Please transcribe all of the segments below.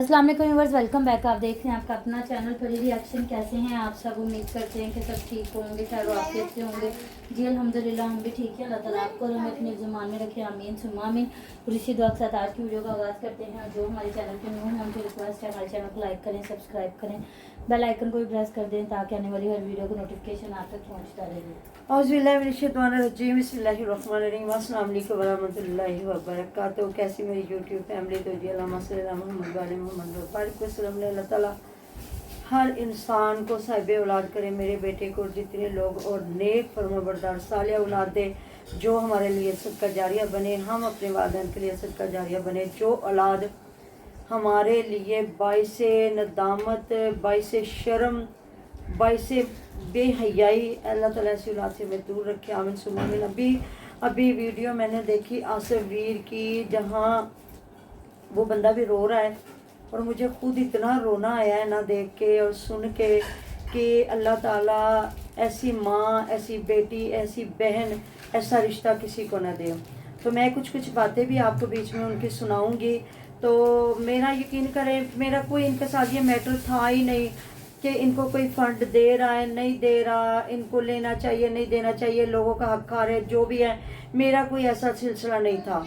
अस्सलाम वालेकुम viewers, welcome back. आप देख रहे हैं आपका अपना चैनल परी रिएक्शन। कैसे हैं आप सब? उम्मीद करते हैं कि सब ठीक होंगे, खैर आफियत से होंगे। जी अल्हम्दुलिल्लाह हम भी ठीक है। अल्लाह ताला आपको और हमें अपने ज़ुबान में रखे, आमीन सुम्मा आमीन। और इसी दुआ के साथ आज की वीडियो का आगाज़ करते हैं। और जो हमारे चैनल पर न्यू हैं उनकी रिक्वेस्ट है हमारे चैनल को लाइक करें, सब्सक्राइब करें, बेल आइकन को भी प्रेस कर दें ताकि आने वाली हर वीडियो का नोटिफिकेशन आप तक पहुँचता रहे। औज़ुबिल्लाहिमिनश्शैतानिर्रजीम बिस्मिल्लाहिर्रहमानिर्रहीम अस्सलाम वालेकुम वरहमतुल्लाहि वबरकातुहू। कैसी मेरी यूट्यूब फैमिली? तो जी अल्लाह मोहम्मद वाले मोहम्मद बारिक वसल्लम। अल्लाह ताला हर इंसान को साहिब औलाद करे, मेरे बेटे को जितने लोग और नेक फरमाबरदार सालिह औलाद दे जो हमारे लिए सदका जारिया बने, हम अपने वालिदैन के लिए सदका जारिया बने। जो औलाद हमारे लिए बाइस नदामत, बाइस शर्म, बाइस बेहयाई, अल्लाह ताला ऐसी औलाद से हमें दूर रखे, आमीन सुम्मा आमीन। अभी वीडियो मैंने देखी आसिफ वीर की, जहाँ वो बंदा भी रो रहा है और मुझे खुद इतना रोना आया है ना देख के और सुन के कि अल्लाह ताला ऐसी माँ, ऐसी बेटी, ऐसी बहन, ऐसा रिश्ता किसी को ना दे। तो मैं कुछ बातें भी आपको बीच में उनकी सुनाऊंगी। तो मेरा यकीन करें, मेरा कोई इनके साथ ये मैटर था ही नहीं कि इनको कोई फंड दे रहा है नहीं दे रहा, इनको लेना चाहिए नहीं देना चाहिए, लोगों का हक खा रहे, जो भी है, मेरा कोई ऐसा सिलसिला नहीं था।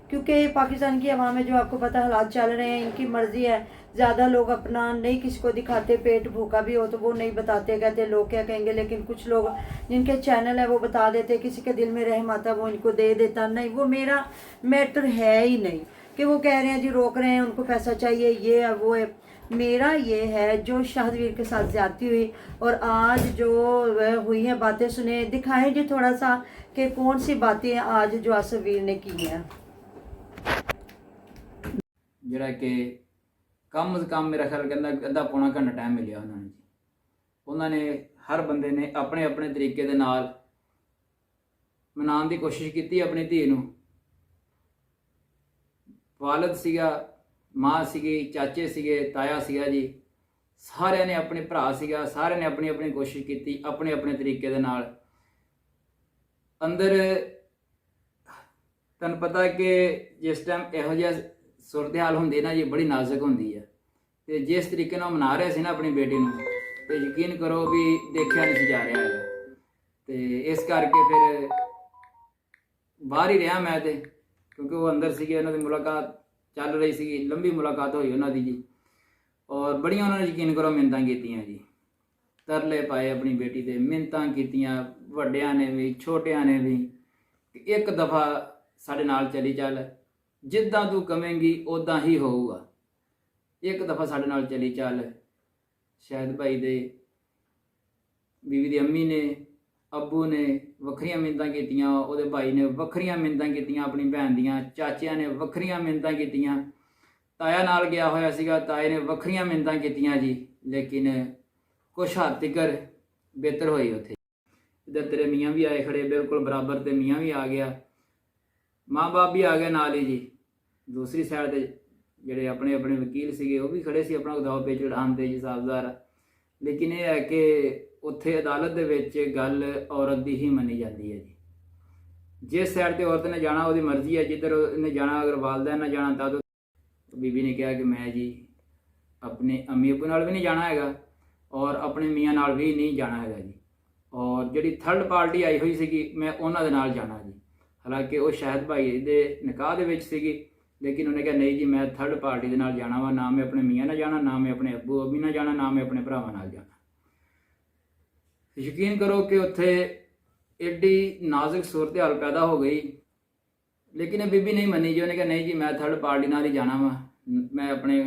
क्योंकि पाकिस्तान की आवाम में जो आपको पता हालात चल रहे हैं, इनकी मर्जी है। ज़्यादा लोग अपना नहीं किसी को दिखाते, पेट भूखा भी हो तो वो नहीं बताते, कहते लोग क्या कहेंगे। लेकिन कुछ लोग जिनके चैनल है वो बता देते, किसी के दिल में रहम आता वो इनको दे देता। नहीं, वो मेरा मैटर है ही नहीं कि वो कह रहे हैं जी रोक रहे हैं, उनको पैसा चाहिए, ये है वो है। मेरा ये है जो शाहदवीर के साथ ज्यादती हुई और आज जो हुई हैं बातें सुने, दिखाएं जी थोड़ा सा कि कौन सी बातें आज जो आसिफ वीर ने की हैं। ਜਿਹੜਾ ਕਿ ਕਮ ਅਜ਼ ਕਮ ਮੇਰਾ ਖਿਆਲ ਕਹਿੰਦਾ ਅੱਧਾ ਪੌਣਾ ਘੰਟਾ ਟਾਈਮ ਮਿਲਿਆ ਉਹਨਾਂ ਨੂੰ ਜੀ। ਉਹਨਾਂ ਨੇ ਹਰ ਬੰਦੇ ਨੇ ਆਪਣੇ ਆਪਣੇ ਤਰੀਕੇ ਦੇ ਨਾਲ ਮਨਾਉਣ ਦੀ ਕੋਸ਼ਿਸ਼ ਕੀਤੀ ਆਪਣੀ ਧੀ ਨੂੰ। ਵਾਲਦ ਸੀਗਾ, ਮਾਂ ਸੀਗੀ, ਚਾਚੇ ਸੀਗੇ, ਤਾਇਆ ਸੀਗਾ ਜੀ, ਸਾਰਿਆਂ ਨੇ ਆਪਣੇ ਭਰਾ ਸੀਗਾ, ਸਾਰਿਆਂ ਨੇ ਆਪਣੀ ਆਪਣੀ ਕੋਸ਼ਿਸ਼ ਕੀਤੀ ਆਪਣੇ ਆਪਣੇ ਤਰੀਕੇ ਦੇ ਨਾਲ। ਅੰਦਰ ਤੁਹਾਨੂੰ ਪਤਾ ਕਿ ਜਿਸ ਟਾਈਮ ਇਹੋ ਜਿਹਾ सूरत हाल होंगी ना जी, बड़ी नाजुक होंगी है। तो जिस तरीके मना रहे थे ना अपनी बेटी को, तो यकीन करो भी देखा नहीं जा रहा है। तो इस करके फिर बाहर ही रहा मैं तो, क्योंकि वो अंदर से उन्होंने मुलाकात चल रही सी, लंबी मुलाकात हुई उन्होंने जी। और बड़िया उन्होंने यकीन करो मिन्नतां कीतियां जी, तरले पाए अपनी बेटी से, मिन्नतां कीतियां वड्डियां ने भी छोटियां ने भी। एक दफ़ा साडे नाल चली चल, जिद्दां तू कवेंगी उदां ही होऊगा। एक दफ़ा साडे नाल चली चल। शाहिद भाई दे बीवी दी अम्मी ने, अब्बू ने वखरियां मिन्नतां कीतियां, उहदे भाई ने वखरियां मिन्नतां कीतियां, अपनी भैन दियां, चाचियां ने वखरियां मिन्नतां कीतियां, ताया नाल गया होया सीगा, ताए ने वखरियां मिन्नतां कीतियां जी। लेकिन कुछ हद तिकर बेहतर होई उत्थे। इधर तेरे मियाँ भी आए खड़े बिल्कुल बराबर, ते मियाँ भी आ गया, माँ बाप भी आ गए नाल ही जी। दूसरी साइड ते ਜਿਹੜੇ ਆਪਣੇ ਆਪਣੇ ਵਕੀਲ ਸੀਗੇ ਉਹ ਵੀ ਖੜੇ ਸੀ ਆਪਣਾ ਦਾਅਵਾ ਪੇਚ ਲੜਾਉਣ ਦੇ ਜੀ ਸਾਬਦਾਰ। ਲੇਕਿਨ ਇਹ ਹੈ ਕਿ ਉੱਥੇ ਅਦਾਲਤ ਦੇ ਵਿੱਚ ਗੱਲ ਔਰਤ ਦੀ ਹੀ ਮੰਨੀ ਜਾਂਦੀ ਹੈ ਜੀ। ਜਿਸ ਸਾਈਡ ਤੇ ਔਰਤ ਨੇ ਜਾਣਾ ਉਹਦੀ ਮਰਜ਼ੀ ਹੈ, ਜਿੱਧਰ ਉਹਨੇ ਜਾਣਾ, ਅਗਰ ਵਾਲदैन ਨੇ ਜਾਣਾ ਤਾਂ ਬੀਬੀ ਨੇ ਕਿਹਾ ਕਿ ਮੈਂ ਜੀ ਆਪਣੇ ਅੰਮੀ ਅੱਬੂ ਨਾਲ ਵੀ ਨਹੀਂ ਜਾਣਾ ਹੈਗਾ ਔਰ ਆਪਣੇ ਮੀਆਂ ਨਾਲ ਵੀ ਨਹੀਂ ਜਾਣਾ ਹੈਗਾ ਜੀ। ਔਰ ਜਿਹੜੀ ਥਰਡ ਪਾਰਟੀ ਆਈ ਹੋਈ ਸੀਗੀ ਮੈਂ ਉਹਨਾਂ ਦੇ ਨਾਲ ਜਾਣਾ ਜੀ। ਹਾਲਾਂਕਿ ਉਹ ਸ਼ਾਹਿਦ ਭਾਈ ਦੇ ਨਿਕਾਹ ਦੇ ਵਿੱਚ ਸੀਗੀ, लेकिन उन्हें कहा नहीं जी मैं थर्ड पार्टी के नाल जाना वा, ना मैं अपने मियाँ ना जाना, ना मैं अपने अब्बू अम्मी ना जाना, ना मैं अपने भरावां नाल जाना। यकीन करो कि उत्थे एडी नाजुक सूरत हाल पैदा हो गई। लेकिन बीबी नहीं मनी जी, उन्हें कहा नहीं जी मैं थर्ड पार्टी नाल ही जाना वा, मैं अपने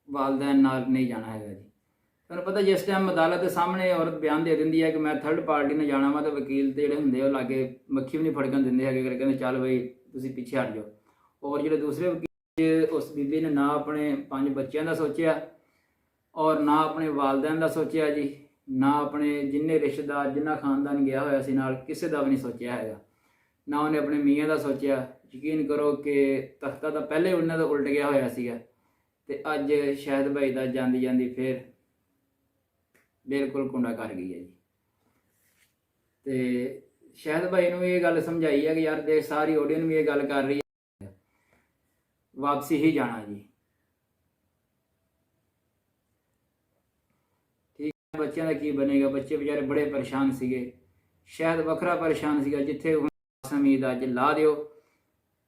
वालदैन नाल नहीं जाना है जी। तुहानूं पता जिस टाइम अदालत के सामने औरत बयान दे दिंदी है कि मैं थर्ड पार्टी ने जाना वा, तो वकील तो जिहड़े हुंदे लागे मक्खी भी नहीं फड़कन दिंदे हैगे, कहंदे चल बई तुसीं पिछे हट जाओ। और जो दूसरे वकील, उस बीबी ने ना अपने 5 बच्चों का सोचा और ना अपने वालदैन का सोचा जी, ना अपने जिन्ने रिश्तेदार जिन्ना खानदान गया होया सी नाल किसी का भी नहीं सोचा है, ना उन्हें अपने मियाँ का सोचा। यकीन करो कि तख्ता तो पहले उन्होंने तो उल्ट गया होया सीगा, ते अज शाहिद भाई का जांदी जांदी फिर बिल्कुल कुंडा कर गई है जी। तो शाहिद भाई ने ये गल समझाई है कि यार देख सारी ऑडियंस भी ये गल कर रही है, वापसी ही जाना जी। ਬੱਚਿਆਂ ਦਾ ਕੀ ਬਣੇਗਾ। ਬੱਚੇ ਵਿਚਾਰੇ ਬੜੇ ਪਰੇਸ਼ਾਨ ਸੀਗੇ, ਸ਼ਾਇਦ ਵੱਖਰਾ ਪਰੇਸ਼ਾਨ ਸੀਗਾ। ਜਿੱਥੇ ਹੁਣ ਉਮੀਦ ਅੱਜ ਲਾ ਦਿਓ,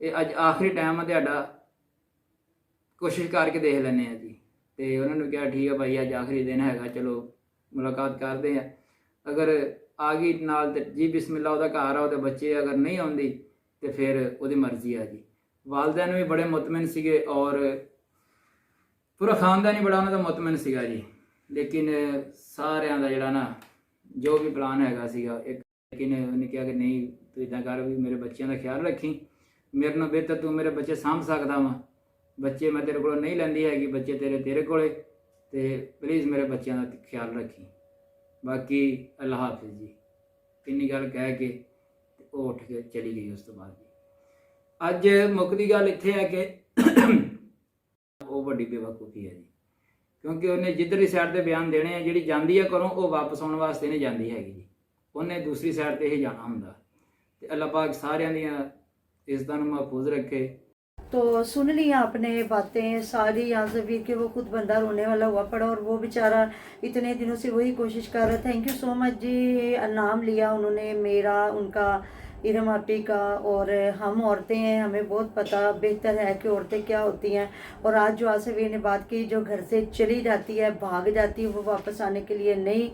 ਇਹ ਅੱਜ ਆਖਰੀ ਟਾਈਮ ਆ ਤੁਹਾਡਾ, ਕੋਸ਼ਿਸ਼ ਕਰਕੇ ਦੇਖ ਲੈਂਦੇ ਆ ਜੀ। ਤੇ ਉਹਨਾਂ ਨੂੰ ਕਿਹਾ ਠੀਕ ਆ ਭਾਈ, ਅੱਜ ਆਖਰੀ ਦਿਨ ਹੈਗਾ, ਚਲੋ ਮੁਲਾਕਾਤ ਕਰਦੇ ਆ। ਅਗਰ ਆ ਗਈ ਨਾਲ ਤੇ ਜੀ ਬਿਸਮਿਲ੍ਲਾ, ਉਹਦਾ ਘਰ ਆ, ਉਹਦੇ ਬੱਚੇ। ਅਗਰ ਨਹੀਂ ਆਉਂਦੀ ਤੇ ਫਿਰ ਉਹਦੀ ਮਰਜ਼ੀ ਆ ਜੀ। ਵਾਲਦੈਨ ਵੀ ਬੜੇ ਮੁਤਮਿਨ ਸੀਗੇ ਔਰ ਪੂਰਾ ਖਾਨਦਾਨ ਹੀ ਬੜਾ ਉਹਨਾਂ ਦਾ ਮੁਤਮਿਨ ਸੀਗਾ ਜੀ। ਲੇਕਿਨ ਸਾਰਿਆਂ ਦਾ ਜਿਹੜਾ ਨਾ ਜੋ ਵੀ ਪਲਾਨ ਹੈਗਾ ਸੀਗਾ, ਇੱਕ ਲੇਕਿਨ ਉਹਨੇ ਕਿਹਾ ਕਿ ਨਹੀਂ ਤੂੰ ਇੱਦਾਂ ਕਰ ਵੀ ਮੇਰੇ ਬੱਚਿਆਂ ਦਾ ਖਿਆਲ ਰੱਖੀ, ਮੇਰੇ ਨਾਲ ਬਿਹਤਰ ਤੂੰ ਮੇਰੇ ਬੱਚੇ ਸਾਂਭ ਸਕਦਾ ਵਾ। ਬੱਚੇ ਮੈਂ ਤੇਰੇ ਕੋਲੋਂ ਨਹੀਂ ਲੈਂਦੀ ਹੈਗੀ, ਬੱਚੇ ਤੇਰੇ ਕੋਲੇ, ਤੇ ਪਲੀਜ਼ ਮੇਰੇ ਬੱਚਿਆਂ ਦਾ ਖਿਆਲ ਰੱਖੀ। ਬਾਕੀ ਅੱਲਾ ਹਾਫਿਜ਼ ਜੀ। ਇੰਨੀ ਗੱਲ ਕਹਿ ਕੇ ਉਹ ਉੱਠ ਕੇ ਚਲੀ ਗਈ। ਉਸ ਤੋਂ ਬਾਅਦ ਜੀ ਅੱਜ ਮੁੱਕਦੀ ਗੱਲ ਇੱਥੇ ਹੈ ਕਿ ਉਹ ਵੱਡੀ ਬੇਵਕੂਫੀ ਹੈ ਜੀ, ਕਿਉਂਕਿ ਉਹਨੇ ਜਿੱਧਰ ਸਾਈਡ ਤੇ ਬਿਆਨ ਦੇਣੇ ਆ, ਜਿਹੜੀ ਜਾਂਦੀ ਹੈ ਘਰੋਂ ਉਹ ਵਾਪਸ ਆਉਣ ਵਾਸਤੇ ਨਹੀਂ ਜਾਂਦੀ ਹੈਗੀ ਜੀ, ਉਹਨੇ ਦੂਸਰੀ ਸਾਈਡ ਤੇ ਹੀ ਜਾਣਾ ਹੁੰਦਾ। ਤੇ ਅੱਲਾਹ ਪਾਕ ਸਾਰਿਆਂ ਦੀਆਂ ਇੱਜ਼ਤਾਂ ਨੂੰ महफूज रखे। तो सुन ली आपने बातें सारी यहाँ से वीर के, वो खुद बंदा रोने वाला हुआ पड़ा और वो बेचारा इतने दिनों से वही कोशिश कर रहा। थैंक यू सो मच जी, नाम लिया उन्होंने मेरा, उनका, इरम आपी का। और हम औरतें हैं, हमें बहुत पता बेहतर है कि औरतें क्या होती हैं। और आज जो आसवीर ने बात की, जो घर से चली जाती है, भाग जाती है, वो वापस आने के लिए नहीं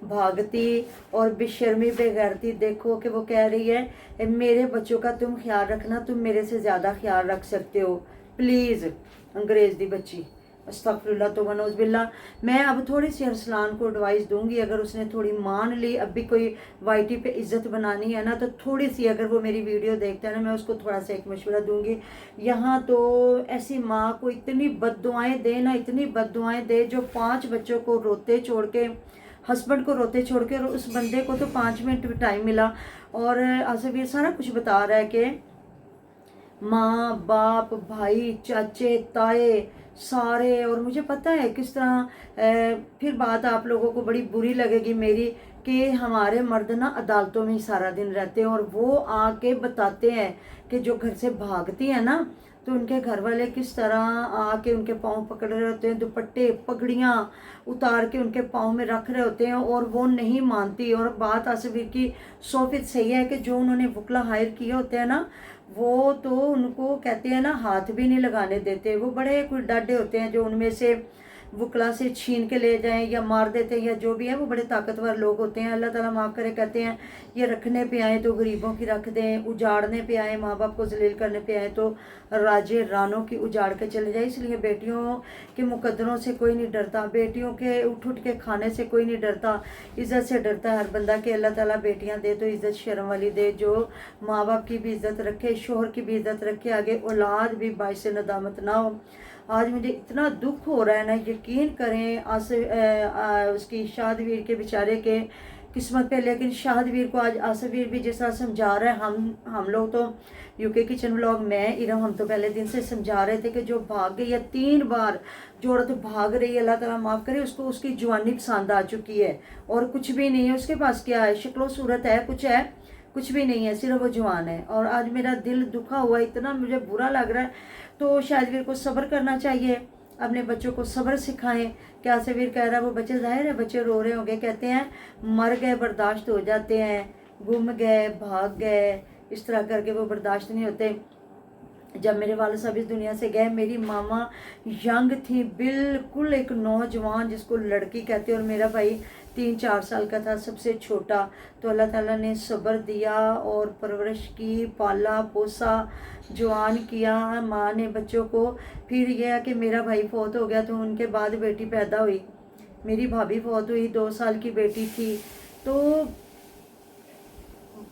भागती और बेशर्मी बेगैरती। देखो कि वो कह रही है मेरे बच्चों का तुम ख्याल रखना, तुम मेरे से ज़्यादा ख्याल रख सकते हो प्लीज़। अंग्रेज़ दी बच्ची, अस्तगफिरुल्लाह तो वनौज़ बिल्लाह। मैं अब थोड़ी सी अरसलान को एडवाइस दूंगी, अगर उसने थोड़ी मान ली, अब भी कोई वाईटी पे इज्जत बनानी है ना, तो थोड़ी सी, अगर वो मेरी वीडियो देखता है ना, मैं उसको थोड़ा सा एक मशवरा दूंगी। यहाँ तो ऐसी माँ को इतनी बद्दुआएं दे ना, इतनी बद्दुआएं दे, जो 5 बच्चों को रोते छोड़ के, हस्बैंड को रोते छोड़ के, और उस बंदे को तो 5 मिनट भी टाइम मिला। और आसवीर सारा कुछ बता रहा है कि माँ बाप भाई चाचे ताए सारे, और मुझे पता है किस तरह फिर बात आप लोगों को बड़ी बुरी लगेगी मेरी, कि हमारे मर्द ना अदालतों में ही सारा दिन रहते हैं और वो आके बताते हैं कि जो घर से भागती है ना, तो उनके घर वाले किस तरह आके उनके पाँव पकड़ रहे होते हैं, दुपट्टे पगड़ियाँ उतार के उनके पाँव में रख रहे होते हैं, और वो नहीं मानती। और बात आसवीर की 100% सही है कि जो उन्होंने वकला हायर किए होते हैं ना, वो तो उनको कहते हैं ना हाथ भी नहीं लगाने देते। वो बड़े कोई डाडे होते हैं जो उनमें से वकला से छीन के ले जाएं या मार देते हैं या जो भी है, वो बड़े ताकतवर लोग होते हैं। अल्लाह ताला माफ़ करे। कहते हैं ये रखने पे आए तो गरीबों की रख दें, उजाड़ने पे आए, माँ बाप को जलील करने पे आए तो राजे रानों की उजाड़ के चले जाए। इसलिए बेटियों के मुकद्दरों से कोई नहीं डरता, बेटियों के उठ उठ के खाने से कोई नहीं डरता, इज़्ज़त से डरता है हर बंदा। कि अल्लाह ताला बेटियां दे तो इज़्ज़त शर्म वाली दे, जो माँ बाप की भी इज़्ज़त रखे, शोहर की भी इज़्ज़त रखे, आगे औलाद भी बाइस नदामत ना हो। आज मुझे इतना दुख हो रहा है ना, यकीन करें उसकी शाहदवीर के बेचारे के किस्मत पे। लेकिन शाहदवीर को आज आसवीर भी जिस तरह समझा रहा है, हम लोग तो यूके किचन व्लॉग में इरम, हम तो पहले दिन से समझा रहे थे कि जो भाग गई है 3 बार, जो औरत भाग रही है, अल्लाह ताला माफ़ करे उसको, उसकी जवानी पसंद आ चुकी है और कुछ भी नहीं है उसके पास। क्या है, शक्लो सूरत है, कुछ भी नहीं है, सिर्फ वो जवान है। और आज मेरा दिल दुखा हुआ, इतना मुझे बुरा लग रहा है। तो शाहदवीर को सब्र करना चाहिए, अपने बच्चों को सब्र सिखाएं। क्या आसवीर कह रहा है, वो बच्चे ज़ाहिर है बच्चे रो रहे होंगे, कहते हैं मर गए बर्दाश्त हो जाते हैं, गुम गए भाग गए, इस तरह करके वो बर्दाश्त नहीं होते। जब मेरे वाले साहब इस दुनिया से गए, मेरी मामा यंग थी, बिल्कुल एक नौजवान जिसको लड़की कहते, और मेरा भाई 3-4 साल का था, सबसे छोटा। तो अल्लाह ताला ने सब्र दिया और परवरिश की, पाला पोसा, जवान किया माँ ने बच्चों को। फिर यह है कि मेरा भाई फौत हो गया, तो उनके बाद बेटी पैदा हुई, मेरी भाभी फौत हुई, 2 साल की बेटी थी। तो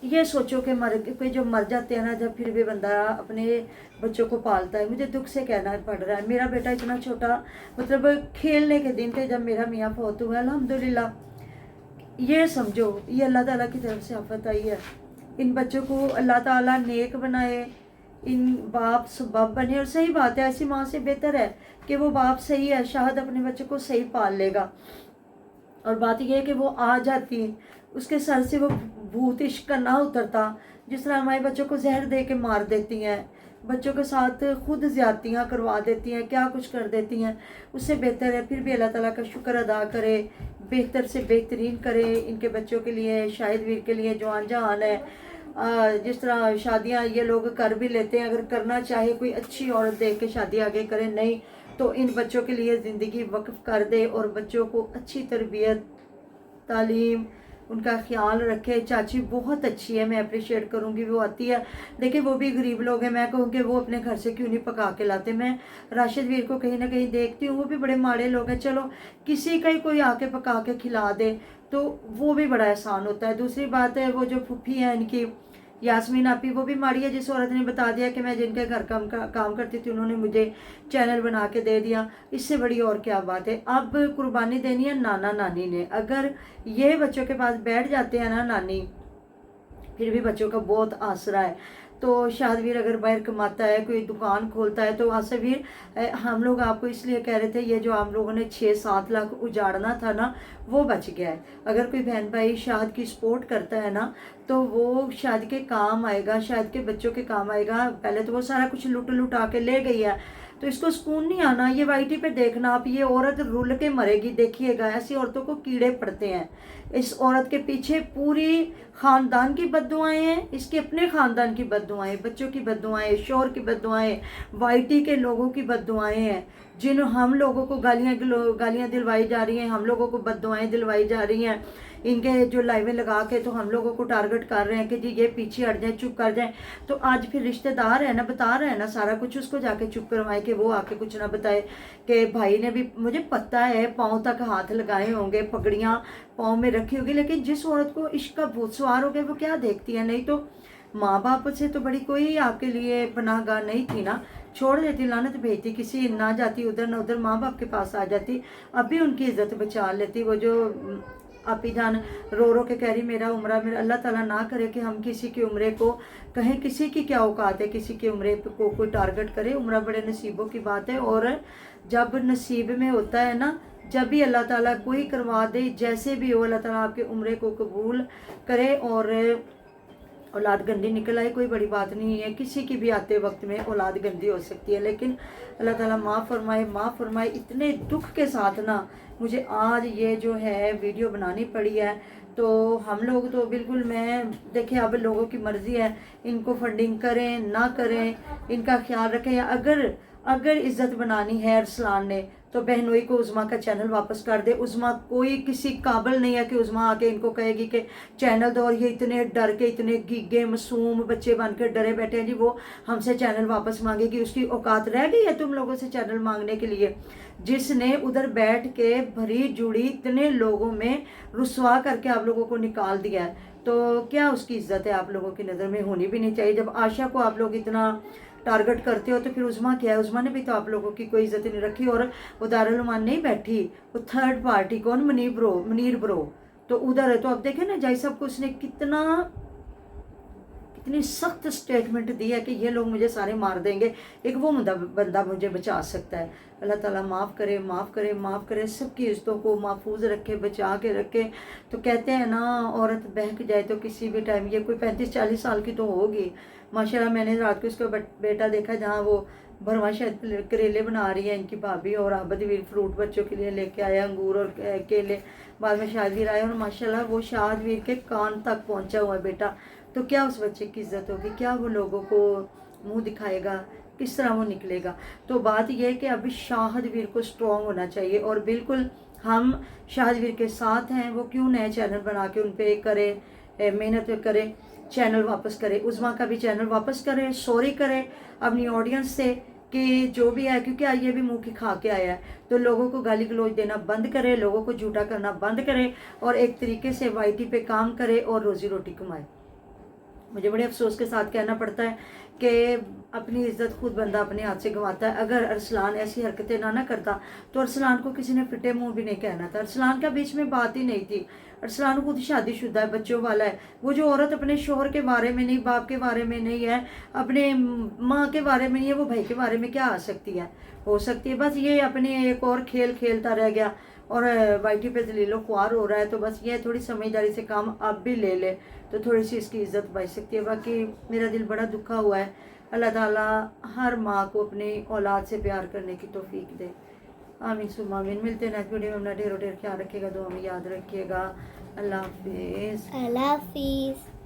ये सोचो कि कोई जो मर जाते हैं ना, जब फिर भी बंदा अपने बच्चों को पालता है। मुझे दुख से कहना पड़ रहा है, मेरा बेटा इतना छोटा, मतलब खेलने के दिन थे जब मेरा मियाँ फौत हुआ। अल्हम्दुलिल्लाह, ये समझो ये अल्लाह ताला की तरफ से आफत आई है। इन बच्चों को अल्लाह ताला नेक बनाए, इन बाप सबब बने। और सही बात है, ऐसी माँ से बेहतर है कि वो बाप सही है, शायद अपने बच्चे को सही पाल लेगा। और बात यह है कि वो आ जाती, उसके सर से वो भूत इश्क का ना उतरता, जिस तरह हमारे बच्चों को जहर दे के मार देती हैं। बच्चों के साथ खुद ज़्यादतियाँ करवा देती हैं, क्या कुछ कर देती हैं। उससे बेहतर है फिर भी अल्लाह ताला का शुक्र अदा करे, बेहतर से बेहतरीन करे इनके बच्चों के लिए, शाहिद वीर के लिए जो जहान है। जिस तरह शादियाँ ये लोग कर भी लेते हैं, अगर करना चाहे कोई अच्छी औरत देख के शादी आगे करे, नहीं तो इन बच्चों के लिए ज़िंदगी वक्फ कर दे और बच्चों को अच्छी तरबियत, तालीम, उनका ख्याल रखे। चाची बहुत अच्छी है, मैं अप्रिशिएट करूँगी, वो आती है। देखिए वो भी गरीब लोग हैं, मैं कहूँ कि वो अपने घर से क्यों नहीं पका के लाते। मैं राशिद वीर को कहीं ना कहीं देखती हूँ, वो भी बड़े माड़े लोग हैं, चलो किसी का ही कोई आके पका के खिला दे तो वो भी बड़ा एहसान होता है। दूसरी बात है वो जो फूफी है इनकी यास्मीन आपी, वो भी माड़ी है। जिस औरत ने बता दिया कि मैं जिनके घर काम करती थी उन्होंने मुझे चैनल बना के दे दिया, इससे बड़ी और क्या बात है। अब कुर्बानी देनी है नाना नानी ने। अगर ये बच्चों के पास बैठ जाते हैं ना नानी, फिर भी बच्चों का बहुत आसरा है। तो शाहदवीर अगर बाहर कमाता है, कोई दुकान खोलता है, तो आसवीर हम लोग आपको इसलिए कह रहे थे ये जो आप लोगों ने 6-7 लाख उजाड़ना था ना वो बच गया है। अगर कोई बहन भाई शाहद की सपोर्ट करता है ना तो वो शायद के काम आएगा, शायद के बच्चों के काम आएगा। पहले तो वो सारा कुछ लुटा के ले गई है तो इसको सुकून नहीं आना। ये वाईटी पे देखना आप, ये औरत रुल के मरेगी, देखिएगा। ऐसी औरतों को कीड़े पड़ते हैं। इस औरत के पीछे पूरी खानदान की बद्दुआएं हैं, इसके अपने खानदान की बद्दुआएं, बच्चों की बद्दुआएं, शोहर की बद्दुआएं, वाईटी के लोगों की बद्दुआएं हैं। जिन हम लोगों को गालियां दिलवाई जा रही हैं, हम लोगों को बद्दुआएं दिलवाई जा रही हैं। इनके जो लाइवें लगा के तो हम लोगों को टारगेट कर रहे हैं कि जी ये पीछे हट जाए, चुप कर जाए। तो आज फिर रिश्तेदार है ना, बता रहे हैं ना सारा कुछ, उसको जाके चुप करवाए कि वो आके कुछ ना बताए कि भाई ने भी, मुझे पता है पाँव तक हाथ लगाए होंगे, पगड़ियाँ पाँव में रखी होगी, लेकिन जिस औरत को इश्क का भूत सवार हो गया वो क्या देखती है। नहीं तो माँ बाप से तो बड़ी कोई आपके लिए पनाहगाह नहीं थी ना, छोड़ देती, लानत भेजती, किसी ना जाती उधर ना उधर, माँ बाप के पास आ जाती, अभी उनकी इज्जत बचा लेती। वो जो आपी जान रो के कह रही मेरा उम्र, मेरा अल्लाह ताला ना करे कि हम किसी की उम्र को कहें, किसी की क्या औकात है किसी की उम्र को कोई टारगेट करे। उम्र बड़े नसीबों की बात है, और जब नसीब में होता है ना, जब भी अल्लाह ताला कोई करवा दे, जैसे भी हो अल्लाह ताला आपके उम्र को कबूल करे और औलाद गंदी निकल आए, कोई बड़ी बात नहीं है। किसी की भी आते वक्त में औलाद गंदी हो सकती है, लेकिन अल्लाह ताला माफ़ फरमाए। इतने दुख के साथ ना मुझे आज ये जो है वीडियो बनानी पड़ी है। तो हम लोग तो बिल्कुल, मैं देखिए अब लोगों की मर्ज़ी है, इनको फंडिंग करें ना करें, इनका ख्याल रखें। अगर इज़्ज़त बनानी है अरसलान ने तो बहनोई को उज़मा का चैनल वापस कर दे। उज़मा कोई किसी काबिल नहीं है कि उज़मा आके इनको कहेगी कि चैनल दो, और ये इतने डर के, इतने गीगे मासूम बच्चे बन के डरे बैठे हैं जी वो हमसे चैनल वापस मांगेगी। उसकी औकात रह गई है तुम लोगों से चैनल मांगने के लिए? जिसने उधर बैठ के भरी जुड़ी इतने लोगों में रुसवा करके आप लोगों को निकाल दिया है, तो क्या उसकी इज्जत है आप लोगों की नज़र में? होनी भी नहीं चाहिए। जब आशा को आप लोग इतना टारगेट करते हो तो फिर उज़मा क्या है? उज़मा ने भी तो आप लोगों की कोई इज्जत नहीं रखी, और वो दारुल उमान नहीं बैठी, वो थर्ड पार्टी कौन, मुनीर ब्रो तो उधर है। तो अब देखें ना जाई साहब को उसने कितनी सख्त स्टेटमेंट दी है कि ये लोग मुझे सारे मार देंगे, एक वो बंदा मुझे बचा सकता है। अल्लाह ताला माफ़ करे, सबकी इज्जतों को महफूज रखे, बचा के रखे। तो कहते हैं ना औरत बहक जाए तो किसी भी टाइम, ये कोई 35-40 साल की तो होगी माशाल्लाह। मैंने रात को उसका बेटा देखा जहाँ वो भरवा शायद करेले बना रही है इनकी भाभी, और आबदवीर फ्रूट बच्चों के लिए लेके आया, अंगूर और केले। बाद में शाहदवीर आया और माशाल्लाह वो शाहदवीर के कान तक पहुंचा हुआ है बेटा। तो क्या उस बच्चे की इज्जत होगी? क्या वो लोगों को मुंह दिखाएगा? किस तरह वो निकलेगा? तो बात यह है कि अभी शाहदवीर को स्ट्रॉन्ग होना चाहिए, और बिल्कुल हम शाहदवीर के साथ हैं। वो क्यों नए चैनल बना के उन पर करे, मेहनत करे, चैनल वापस करे, उज़मा का भी चैनल वापस करे, सॉरी करे अपनी ऑडियंस से कि जो भी है, क्योंकि ये भी मुंह की खा के आया है। तो लोगों को गाली गलौज देना बंद करे, लोगों को झूठा करना बंद करे, और एक तरीके से वाईटी पे काम करे और रोजी रोटी कमाए। मुझे बड़े अफसोस के साथ कहना पड़ता है कि अपनी इज्जत खुद बंदा अपने हाथ से गंवाता है। अगर अरसलान ऐसी हरकतें ना करता तो अरसलान को किसी ने फिटे मुंह भी नहीं कहना था। अरसलान का बीच में बात ही नहीं थी। अरसलान खुद शादीशुदा है, बच्चों वाला है। वो जो औरत अपने शोहर के बारे में नहीं, बाप के बारे में नहीं है, अपने माँ के बारे में नहीं है, वो भाई के बारे में क्या आ सकती है? हो सकती है। बस ये अपने एक और खेल खेलता रह गया और वाईटी पे दलीलो ख्वार हो रहा है। तो बस ये थोड़ी समझदारी से काम आप भी ले ले तो थोड़ी सी इसकी इज्जत बच सकती है। बाकी मेरा दिल बड़ा दुखा हुआ है اللہ تعالیٰ ہر ماں کو اپنی اولاد سے پیار کرنے کی توفیق دے. آمین ثم آمین. ملتے ہیں نیکسٹ ویڈیو میں. اپنا ڈھیر خیال رکھیے گا, دعا میں یاد رکھیے گا. اللہ حافظ. اللہ حافظ.